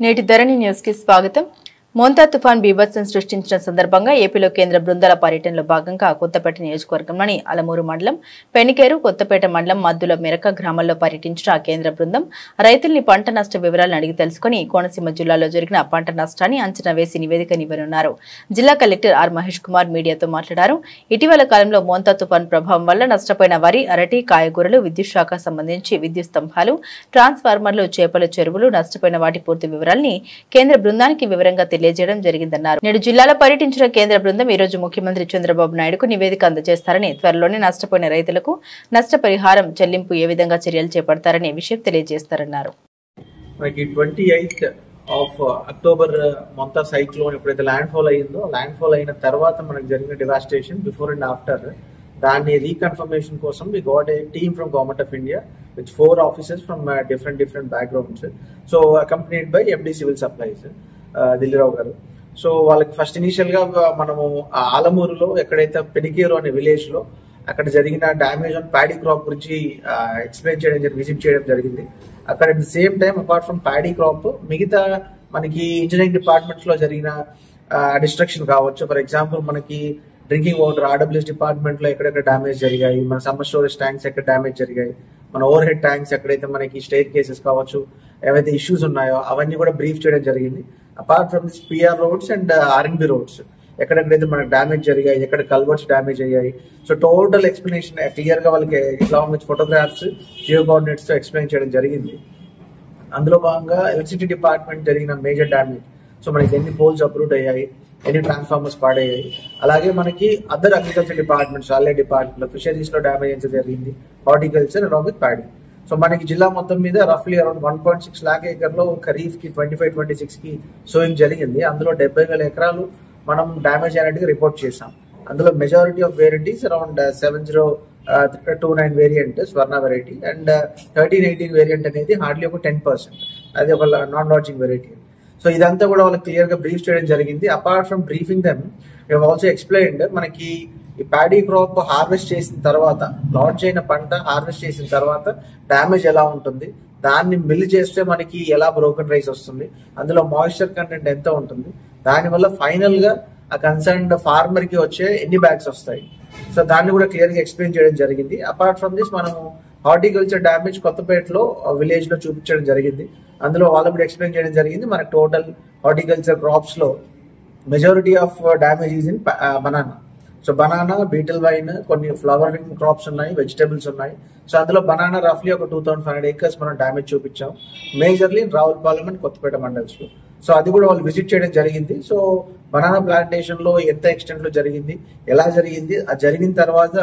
నేటి ధరణి న్యూస్ కి స్వాగతం. మోంతా తుఫాన్ బీభత్సం సృష్టించిన సందర్భంగా ఏపీలో కేంద్ర బృందాల పర్యటనలో భాగంగా కొత్తపేట నియోజకవర్గంలోని అలమూరు మండలం, పెనికేరు, కొత్తపేట మండలం మద్దుల మెరక గ్రామాల్లో పర్యటించిన కేంద్ర బృందం రైతుల్ని పంట నష్ట వివరాలను అడిగి తెలుసుకుని కోనసీమ జిల్లాలో జరిగిన పంట నష్టాన్ని అంచనా వేసి నివేదికనివ్వనున్నారు. జిల్లా కలెక్టర్ ఆర్ మహేష్ కుమార్ మీడియాతో మాట్లాడారు. ఇటీవల కాలంలో మోంతా తుఫాన్ ప్రభావం వల్ల నష్టపోయిన వరి, అరటి, కాయగూరలు, విద్యుత్ శాఖ సంబంధించి విద్యుత్ స్తంభాలు, ట్రాన్స్ఫార్మర్లు, చేపల చెరువులు నష్టపోయిన వాటి పూర్తి వివరాల్ని కేంద్ర బృందానికి వివరంగా తెలియజేయడం జరిగిందన్నారు. నేడు జిల్లాలో పర్యటించిన కేంద్ర బృందం ఈ రోజు ముఖ్యమంత్రి చంద్రబాబు నాయుడుకు నివేదిక అందజేస్తారని, త్వరలోనే నష్టపోయిన రైతులకు నష్టపరిహారం చెల్లింపు ఏ విధంగా చర్యలు చేపడతారనే విషయం తెలియజేస్తారన్నారు. మనకి 28th of October Montha cyclone ఎప్పుడైతే ల్యాండ్ ఫాల్ అయ్యిందో, ల్యాండ్ ఫాల్ అయిన తర్వాత మనకు జరిగిన డివాస్టేషన్ బిఫోర్ అండ్ ఆఫ్టర్, దాన్ని రీకన్ఫర్మేషన్ కోసం we got a team from government of India with 4 officers from different backgrounds. So accompanied by MD civil supplies Dillirao గారు. So వాళ్ళకి ఫస్ట్ ఇనిషియల్ గా మనము ఆలమూరులో ఎక్కడైతే పెనికేరు అనే విలేజ్ లో అక్కడ జరిగిన డ్యామేజ్ ఆన్ ప్యాడీ క్రాప్ గురించి ఎక్స్ప్లెయిన్ చేయడం, విజిట్ చేయడం జరిగింది. అక్కడ at the same time apart from paddy crop మిగతా మనకి ఇంజనీరింగ్ డిపార్ట్మెంట్స్ లో జరిగిన డిస్ట్రక్షన్ కావచ్చు. ఫర్ ఎగ్జాంపుల్ మనకి డ్రింకింగ్ వాటర్ ఆర్డబ్ల్యూఎస్ డిపార్ట్మెంట్ లో ఎక్కడెక్కడ డ్యామేజ్ జరిగాయి, మన సమ్మర్ స్టోరేజ్ ట్యాంక్స్ ఎక్కడ డ్యామేజ్ జరిగాయి, మన ఓవర్ హెడ్ ట్యాంక్స్ ఎక్కడైతే మనకి స్టేర్ కేసెస్ కావచ్చు, ఏవైతే ఇష్యూస్ ఉన్నాయో అవన్నీ కూడా బ్రీఫ్ చేయడం జరిగింది. Apart from this PR roads and RNB roads ఎక్కడెక్కడైతే మనకు డ్యామేజ్ జరిగాయి, ఎక్కడ కల్వర్ట్స్ డ్యామేజ్ అయ్యాయి, సో టోటల్ ఎక్స్ప్లెనేషన్ క్లియర్ గా వాళ్ళకి along with photographs, geo coordinates తో ఎక్స్ప్లెయిన్ చేయడం జరిగింది. అందులో భాగంగా ఎలక్ట్రిసిటీ డిపార్ట్మెంట్ జరిగిన మేజర్ డ్యామేజ్, సో మనకి ఎన్ని పోల్స్ అప్రూవ్ అయ్యాయి, ఎన్ని ట్రాన్స్ఫార్మర్స్ పాడయ్యాయి, అలాగే మనకి other agriculture departments, already department లో ఫిషరీస్ లో డ్యామేజ్ ఎంత జరిగింది, horticulture along with paddy. So మనకి జిల్లా మొత్తం మీద రఫ్లీ అరౌండ్ 1.6 lakh ఏకర్లో ఖరీఫ్ కి 25-26 కి సోయింగ్ జరిగింది. అందులో 70,000 ఎకరాలు మనం డ్యామేజ్ అయినట్టుగా రిపోర్ట్ చేసాం. అందులో majority of varieties around 7029 variant Swarna variety and 1318 variant అనేది హార్డ్లీ ఒక 10%, అది ఒక నాన్ లాడ్జింగ్ వెరైటీ. సో ఇదంతా కూడా వాళ్ళకి క్లియర్ గా బ్రీఫ్ చేయడం జరిగింది. Apart from briefing them we have also explained మనకి ఈ ప్యాడీ క్రాప్ హార్వెస్ట్ చేసిన తర్వాత, లాడ్జ్ అయిన పంట హార్వెస్ట్ చేసిన తర్వాత డ్యామేజ్ ఎలా ఉంటుంది, దాన్ని మిల్ చేస్తే మనకి ఎలా బ్రోకెన్ రైస్ వస్తుంది, అందులో మాయిశ్చర్ కంటెంట్ ఎంత ఉంటుంది, దానివల్ల ఫైనల్ గా ఆ కన్సర్న్డ్ ఫార్మర్ కి వచ్చే ఎన్ని బ్యాగ్స్ వస్తాయి, సో దాన్ని కూడా క్లియర్ గా ఎక్స్ప్లెయిన్ చేయడం జరిగింది. అపార్ట్ ఫ్రమ్ దిస్ మనము హార్టికల్చర్ డ్యామేజ్ కొత్తపేటలో విలేజ్ లో చూపించడం జరిగింది. అందులో వాళ్ళు కూడా ఎక్స్ప్లెయిన్ చేయడం జరిగింది. మనకి టోటల్ హార్టికల్చర్ క్రాప్స్ లో majority of damage is in banana. So banana, betel vine, కొన్ని ఫ్లవరింగ్ క్రాప్స్ ఉన్నాయి, వెజిటేబుల్స్ ఉన్నాయి. సో అందులో బనానా రఫ్లీ ఒక 2500 acres మనం డ్యామేజ్ చూపించాం, మేజర్లీ రావులపాలెం అండ్ కొత్తపేట మండల్స్ లో. సో అది కూడా వాళ్ళు విజిట్ చేయడం జరిగింది. సో బనానా ప్లాంటేషన్ లో ఎంత ఎక్స్టెంట్ లో జరిగింది, ఎలా జరిగింది, అది జరిగిన తర్వాత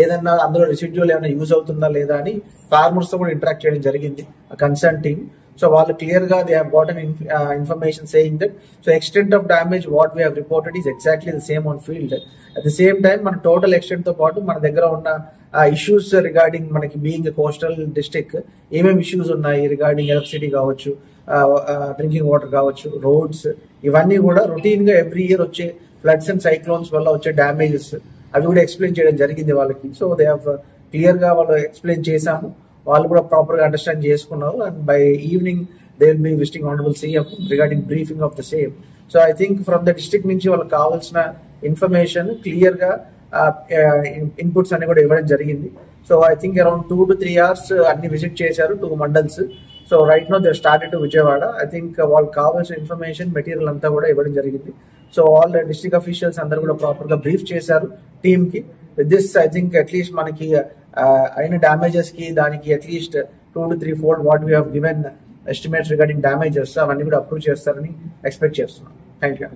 ఏదన్నా అందులో రెసిడ్యూల్ ఏమైనా యూజ్ అవుతుందా లేదా అని ఫార్మర్స్ తో కూడా ఇంటరాక్ట్ చేయడం జరిగింది కన్సర్న్ టీమ్. సో వాళ్ళు క్లియర్ గా they have గాటన్ information saying that so extent of damage what we have reported is exactly the same on field. At the same time మన టోటల్ ఎక్స్టెంట్ తో పాటు మన దగ్గర ఉన్న ఇష్యూస్ రిగార్డింగ్ మనకి being coastal district ఏమేమి issues ఉన్నాయి regarding electricity కావచ్చు, డ్రింకింగ్ వాటర్ కావచ్చు, రోడ్స్, ఇవన్నీ కూడా రొటీన్ గా ఎవ్రీ ఇయర్ వచ్చే ఫ్లడ్స్ అండ్ సైక్లోన్స్ వల్ల వచ్చే డ్యామేజెస్ అవి కూడా ఎక్స్ప్లెయిన్ చేయడం జరిగింది వాళ్ళకి. సో దే హావ్ క్లియర్ గా వాళ్ళు ఎక్స్ప్లెయిన్ చేశాము, వాళ్ళు కూడా ప్రాపర్ గా అండర్స్టాండ్ చేసుకున్నారు. And by evening they will be visiting honourable CM regarding briefing of the same. So I think from the district నుంచి వాళ్ళకి కావాల్సిన ఇన్ఫర్మేషన్ క్లియర్ గా ఇన్పుట్స్ అన్ని కూడా ఇవ్వడం జరిగింది. So I think around 2 to 3 hours అన్ని విజిట్ చేశారు, 2 mandals. So right now they started to Vijayawada. I think వాళ్ళకి కావాల్సిన ఇన్ఫర్మేషన్ మెటీరియల్ అంతా కూడా ఇవ్వడం జరిగింది. సో ఆల్ డిస్ట్రిక్ట్ అఫీషియల్స్ అందరూ కూడా ప్రాపర్ గా బ్రీఫ్ చేశారు టీమ్ కి. With this I think at least మనకి అయిన డ్యామేజెస్ కి దానికి at least 2 to 3 fold what we have given estimates regarding damages అవన్నీ కూడా అప్రూవ్ చేస్తారని ఎక్స్పెక్ట్ చేస్తున్నాం. Thank you.